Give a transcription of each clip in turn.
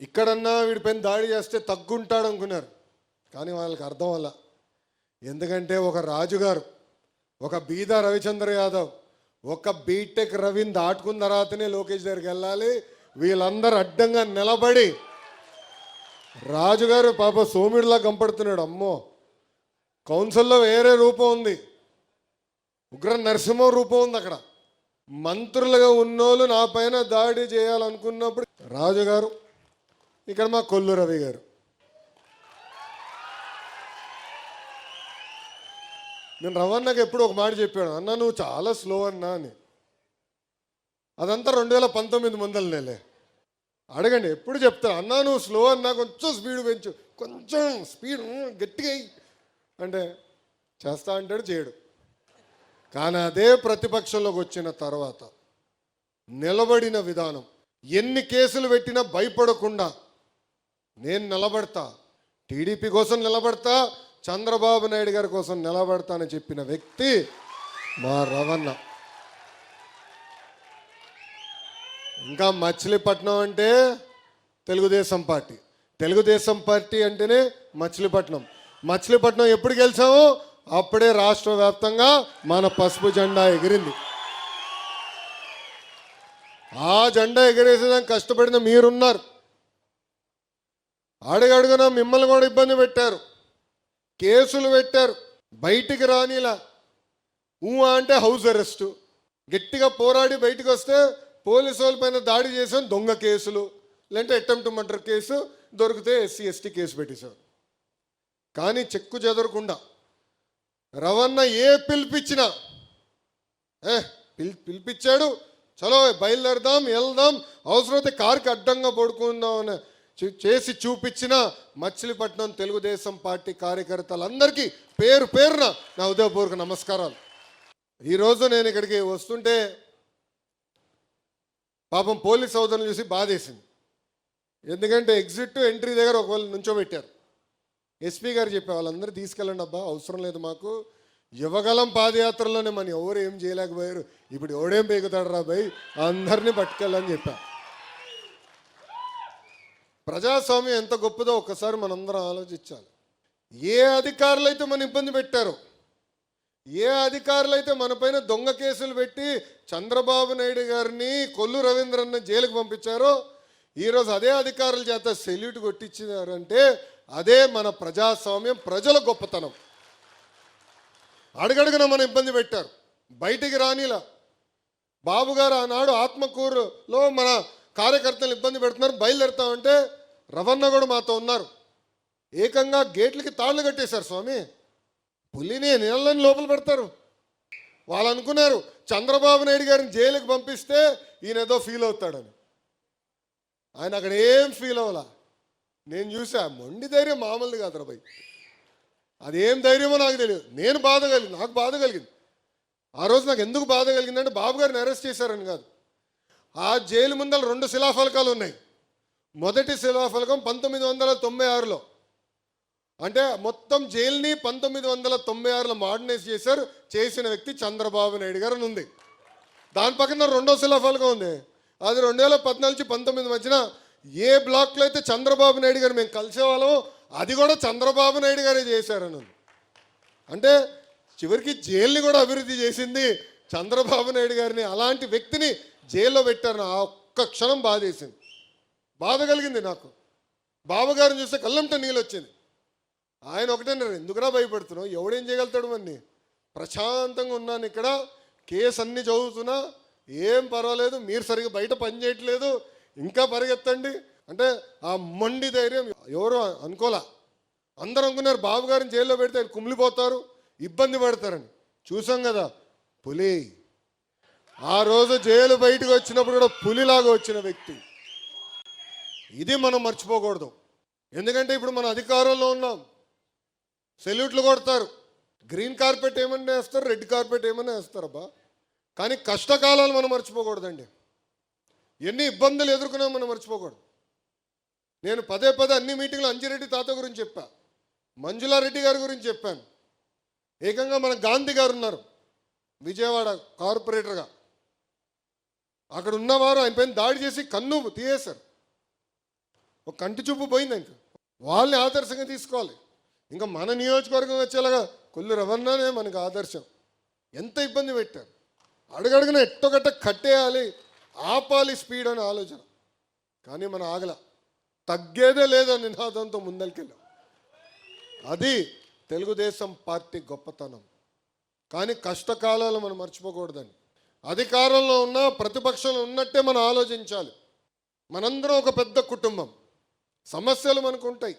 ఇక్కడన్నా వీడిపైన దాడి చేస్తే తగ్గుంటాడు అనుకున్నారు, కానీ వాళ్ళకి అర్థం వల్ల. ఎందుకంటే ఒక రాజుగారు, ఒక బీదా రవిచంద్ర యాదవ్, ఒక బీటెక్ రవిని దాటుకున్న తర్వాతనే లోకేష్ దగ్గరికి వెళ్ళాలి. వీళ్ళందరూ అడ్డంగా నిలబడి, రాజుగారు పాప సోమిడిలా కంపడుతున్నాడు. అమ్మో, కౌన్సిల్లో వేరే రూపం ఉంది, ఉగ్ర నరసింహ రూపం ఉంది. అక్కడ మంత్రులుగా ఉన్నోళ్ళు నా పైన దాడి చేయాలనుకున్నప్పుడు రాజుగారు, ఇక్కడ మా కొల్లు రవి గారు. నేను రవణకి ఎప్పుడు ఒక మాట చెప్పాను, అన్న నువ్వు చాలా స్లో అన్నా అని. అదంతా 2019 ముందల నెలే. అడగండి, ఎప్పుడు చెప్తాను, అన్నా నువ్వు స్లో అన్నా, కొంచెం స్పీడ్ పెంచు, కొంచెం స్పీడ్ గట్టిగా అంటే చేస్తా అంటాడు, చేయడు. కానీ అదే ప్రతిపక్షంలోకి వచ్చిన తర్వాత నిలబడిన విధానం, ఎన్ని కేసులు పెట్టినా భయపడకుండా నేను నిలబడతా, టీడీపీ కోసం నిలబడతా, చంద్రబాబు నాయుడు గారి కోసం నిలబడతానని చెప్పిన వ్యక్తి మా రవణ. ఇంకా మచిలీపట్నం అంటే తెలుగుదేశం పార్టీ, తెలుగుదేశం పార్టీ అంటేనే మచిలీపట్నం. మచిలీపట్నం ఎప్పుడు గెలిచామో అప్పుడే రాష్ట్ర వ్యాప్తంగా మన పసుపు జెండా ఎగిరింది. ఆ జెండా ఎగిరేసేదానికి కష్టపడిన మీరున్నారు. అడుగడుగున మిమ్మల్ని కూడా ఇబ్బంది పెట్టారు, కేసులు పెట్టారు, బయటికి రానిలా. అంటే హౌస్ అరెస్టు, గట్టిగా పోరాడి బయటకు వస్తే పోలీసు వాళ్ళ పైన దాడి చేసాం, దొంగ కేసులు, లేదంటే అటెంప్ట్ మర్డర్ కేసు, దొరికితే SC ST కేసు పెట్టేశారు. కానీ చెక్కు చెదరకుండా రవణ ఏ పిలిపించినా పిలిపించాడు, చలో బయలుదేరదాం, వెళ్దాం, అవసరమైతే కారుకి అడ్డంగా పడుకుందాం అని చేసి చూపించిన మచిలీపట్నం తెలుగుదేశం పార్టీ కార్యకర్తలందరికీ పేరు పేరున నా ఉదయపూర్వక నమస్కారాలు. ఈరోజు నేను ఇక్కడికి వస్తుంటే పాపం పోలీస్ సోదరులు చూసి బాధేసింది. ఎందుకంటే ఎగ్జిట్ ఎంట్రీ దగ్గర ఒకవేళ నుంచోబెట్టారు. SP గారు చెప్పే వాళ్ళందరూ తీసుకెళ్ళండి అబ్బా, అవసరం లేదు మాకు, యువగలం పాదయాత్రలోనే మన ఎవరు ఏం చేయలేకపోయారు, ఇప్పుడు ఎవడేం పేగుతాడు రా భయ్, అందరినీ పట్టుకెళ్ళని చెప్పా. ప్రజాస్వామ్యం ఎంత గొప్పదో ఒక్కసారి మనందరం ఆలోచించాలి. ఏ అధికారులు అయితే మన ఇబ్బంది పెట్టారో, ఏ అధికారులు అయితే మన పైన దొంగ కేసులు పెట్టి చంద్రబాబు నాయుడు గారిని, కొల్లు రవీంద్రని జైలుకు పంపించారో, ఈరోజు అదే అధికారుల చేత సెల్యూట్ కొట్టించారంటే అదే మన ప్రజాస్వామ్యం, ప్రజల గొప్పతనం. అడుగడుగున మన ఇబ్బంది పెట్టారు, బయటికి రానిలా. బాబు గారు ఆనాడు ఆత్మకూరులో మన కార్యకర్తలు ఇబ్బంది పెడుతున్నారు, బయలుదేరుతామంటే రవణ కూడా మాతో ఉన్నారు. ఏకంగా గేట్లకి తాళ్ళు కట్టేశారు. స్వామి, పులిని నీళ్ళని లోపల పెడతారు. వాళ్ళు అనుకున్నారు చంద్రబాబు నాయుడు గారిని జైలుకి పంపిస్తే ఈయన ఏదో ఫీల్ అవుతాడని. ఆయన అక్కడ ఏం ఫీల్ అవ్వాల. నేను చూసా, మొండి ధైర్యం మామూలుది కాదు రాబాయ్. అదేం ధైర్యమో నాకు తెలియదు. నాకు బాధ కలిగింది. ఆ రోజు నాకు ఎందుకు బాధ కలిగిందంటే బాబు గారిని అరెస్ట్ చేశారని కాదు. ఆ జైలు ముందర 2 శిలాఫలకాలు ఉన్నాయి. మొదటి శిలాఫలకం 1996లో, అంటే మొత్తం జైలుని 1996లో మోడర్నైజ్ చేశారు, చేసిన వ్యక్తి చంద్రబాబు నాయుడు గారు అని ఉంది. దాని పక్కన 2వ శిలాఫలకం ఉంది, అది 2014 నుంచి 19 మధ్యన ఏ బ్లాక్లో అయితే చంద్రబాబు నాయుడు గారు మేము కలిసేవాళ్ళమో అది కూడా చంద్రబాబు నాయుడు గారే చేశారని ఉంది. అంటే చివరికి జైల్ని కూడా అభివృద్ధి చేసింది చంద్రబాబు నాయుడు గారిని. అలాంటి వ్యక్తిని జైల్లో పెట్టారు. ఆ ఒక్క క్షణం బాధేసింది, బాధ కలిగింది నాకు. బాబు గారిని చూస్తే కళ్ళంట నీళ్ళు వచ్చింది. ఆయన ఒకటేనారు, ఎందుకురా భయపడుతున్నావు, ఎవడేం చేయగలుగుతాడు, మన్ని ప్రశాంతంగా ఉన్నాను ఇక్కడ, కేసు అన్ని చదువుతున్నా, ఏం పర్వాలేదు, మీరు సరిగ్గా బయట పని చేయట్లేదు, ఇంకా పరిగెత్తండి అంటే ఆ మొండి ధైర్యం ఎవరు అనుకోలే. అందరూ అనుకున్నారు బాబు గారిని జైల్లో పెడితే ఆయన కుమిలిపోతారు, ఇబ్బంది పడతారని. చూసాం కదా పులి. ఆ రోజు జైలు బయటకు వచ్చినప్పుడు కూడా పులిలాగా వచ్చిన వ్యక్తి. ఇది మనం మర్చిపోకూడదు. ఎందుకంటే ఇప్పుడు మన అధికారంలో ఉన్నాం, సెల్యూట్లు కొడతారు, గ్రీన్ కార్పెట్ ఏమన్నా వేస్తారు, రెడ్ కార్పెట్ ఏమన్నా వేస్తారబ్బా. కానీ కష్టకాలాలు మనం మర్చిపోకూడదండి. ఎన్ని ఇబ్బందులు ఎదుర్కొన్నా మనం మర్చిపోకూడదు. నేను పదే అన్ని మీటింగ్లో అంజిరెడ్డి తాత గురించి చెప్పా, మంజులారెడ్డి గారి గురించి చెప్పాను. ఏకంగా మన గాంధీ గారు ఉన్నారు విజయవాడ కార్పొరేటర్గా, అక్కడ ఉన్నవారు ఆయన పైన దాడి చేసి కన్ను తీయేశారు. ఒక కంటి చూపు పోయింది. ఇంకా వాళ్ళని ఆదర్శంగా తీసుకోవాలి. ఇంకా మన నియోజకవర్గం వచ్చేలాగా కొల్లు రవణనే మనకు ఆదర్శం. ఎంత ఇబ్బంది పెట్టారు, అడుగడుగున ఎట్టొకట్ట కట్టేయాలి, ఆపాలి స్పీడ్ అనే ఆలోచన. కానీ మన ఆగల, తగ్గేదే లేదని నినాదంతో ముందరికెళ్ళాం. అది తెలుగుదేశం పార్టీ గొప్పతనం. కానీ కష్టకాలాలు మనం మర్చిపోకూడదని. అధికారంలో ఉన్న ప్రతిపక్షంలో ఉన్నట్టే మనం ఆలోచించాలి. మనందరం ఒక పెద్ద కుటుంబం, సమస్యలు మనకు ఉంటాయి.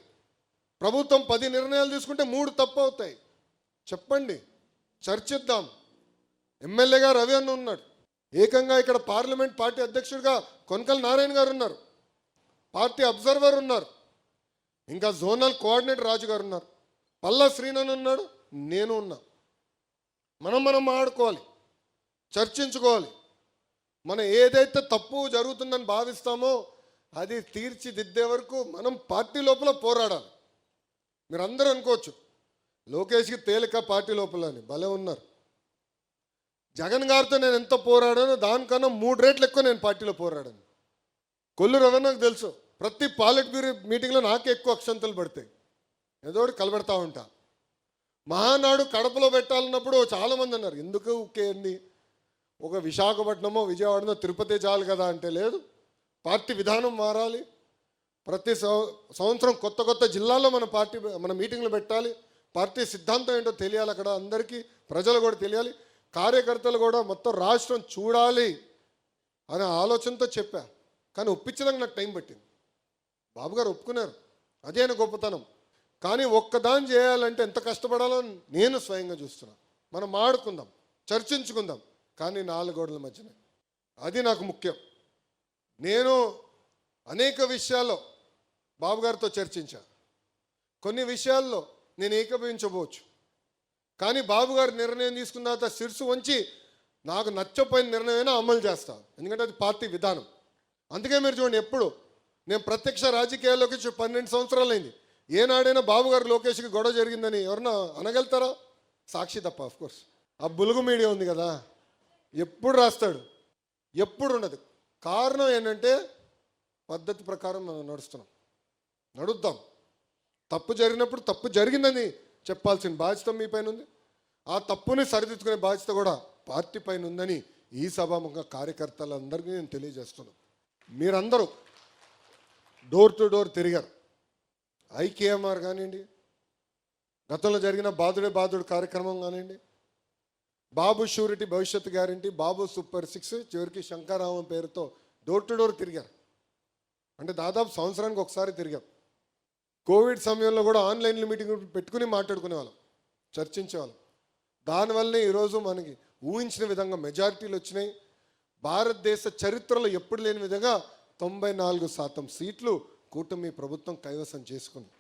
ప్రభుత్వం 10 నిర్ణయాలు తీసుకుంటే 3 తప్పు అవుతాయి. చెప్పండి, చర్చిద్దాం. ఎమ్మెల్యేగా రవి అన్న ఉన్నాడు, ఏకంగా ఇక్కడ పార్లమెంట్ పార్టీ అధ్యక్షుడిగా కొనకల్ నారాయణ గారు ఉన్నారు, పార్టీ అబ్జర్వర్ ఉన్నారు, ఇంకా జోనల్ కోఆర్డినేటర్ రాజు గారు ఉన్నారు, పల్లా శ్రీనన్ ఉన్నాడు, నేను ఉన్నా. మనం ఆడుకోవాలి, చర్చించుకోవాలి. మనం ఏదైతే తప్పు జరుగుతుందని భావిస్తామో అది తీర్చిదిద్దే వరకు మనం పార్టీ లోపల పోరాడాలి. మీరు అందరూ అనుకోవచ్చు లోకేష్కి తేలిక పార్టీ లోపల అని, భలే ఉన్నారు. జగన్ గారితో నేను ఎంత పోరాడానో దానికన్నా 3 రెట్లు ఎక్కువ నేను పార్టీలో పోరాడాను. కొల్లు రవణకు తెలుసు, ప్రతి పాలిట్ బ్యూరో మీటింగ్లో నాకే ఎక్కువ అక్షంతలు పడతాయి, ఏదో ఒకటి కలబెడతా ఉంటా. మహానాడు కడపలో పెట్టాలన్నప్పుడు చాలామంది అన్నారు, ఎందుకు ఊకేంది, ఒక విశాఖపట్నమో విజయవాడనో తిరుపతి చాలు కదా అంటే, లేదు, పార్టీ విధానం మారాలి. ప్రతి సంవత్సరం కొత్త జిల్లాల్లో మన మీటింగ్లు పెట్టాలి. పార్టీ సిద్ధాంతం ఏంటో తెలియాలి, అక్కడ అందరికీ ప్రజలు కూడా తెలియాలి, కార్యకర్తలు కూడా మొత్తం రాష్ట్రం చూడాలి అనే ఆలోచనతో చెప్పా. కానీ ఒప్పించడానికి నాకు టైం పట్టింది. బాబు గారు ఒప్పుకున్నారు, అదే నా గొప్పతనం. కానీ ఒక్కదాన్ని చేయాలంటే ఎంత కష్టపడాలో నేను స్వయంగా చూస్తున్నా. మనం ఆడుకుందాం, చర్చించుకుందాం, కానీ 4 గోడల మధ్యనే. అది నాకు ముఖ్యం. నేను అనేక విషయాల్లో బాబు గారితో చర్చించా. కొన్ని విషయాల్లో నేను ఏకీభవించబోవచ్చు, కానీ బాబు గారు నిర్ణయం తీసుకున్న తర్వాత శిరసు వంచి నాకు నచ్చపోయిన నిర్ణయమైనా అమలు చేస్తాను, ఎందుకంటే అది పార్టీ విధానం. అందుకే మీరు చూడండి, ఎప్పుడు నేను ప్రత్యక్ష రాజకీయాల్లోకి 12 సంవత్సరాలు అయింది, ఏనాడైనా బాబు గారు లోకేష్కి గొడవ జరిగిందని ఎవరన్నా అనగలుగుతారా? సాక్షి తప్ప, ఆఫ్కోర్స్. ఆ బులుగు మీడియా ఉంది కదా, ఎప్పుడు రాస్తాడు, ఎప్పుడు ఉండదు. కారణం ఏంటంటే పద్ధతి ప్రకారం మనం నడుద్దాం. తప్పు జరిగినప్పుడు తప్పు జరిగిందని చెప్పాల్సిన బాధ్యత మీ పైన ఉంది. ఆ తప్పుని సరిదిద్దుకునే బాధ్యత కూడా పార్టీ పైన ఉందని ఈ సభాముఖంగా కార్యకర్తలందరికీ నేను తెలియజేస్తున్నాను. మీరందరూ డోర్ టు డోర్ తిరిగారు. ఐకేఎంఆర్ కానివ్వండి, గతంలో జరిగిన బాదుడే కార్యక్రమం కానివ్వండి, బాబు షూరిటీ భవిష్యత్తు గ్యారంటీ, బాబు సూపర్ 6, చివరికి శంకరామం పేరుతో డోర్ టు డోర్ తిరిగారు. అంటే దాదాపు సంవత్సరానికి ఒకసారి తిరిగాం. కోవిడ్ సమయంలో కూడా ఆన్లైన్ మీటింగ్ పెట్టుకుని మాట్లాడుకునేవాళ్ళం, చర్చించేవాళ్ళం. దానివల్లనే ఈరోజు మనకి ఊహించిన విధంగా మెజారిటీలు వచ్చినాయి. భారతదేశ చరిత్రలో ఎప్పుడు లేని విధంగా 94% సీట్లు కూటమి ప్రభుత్వం కైవసం చేసుకుంది.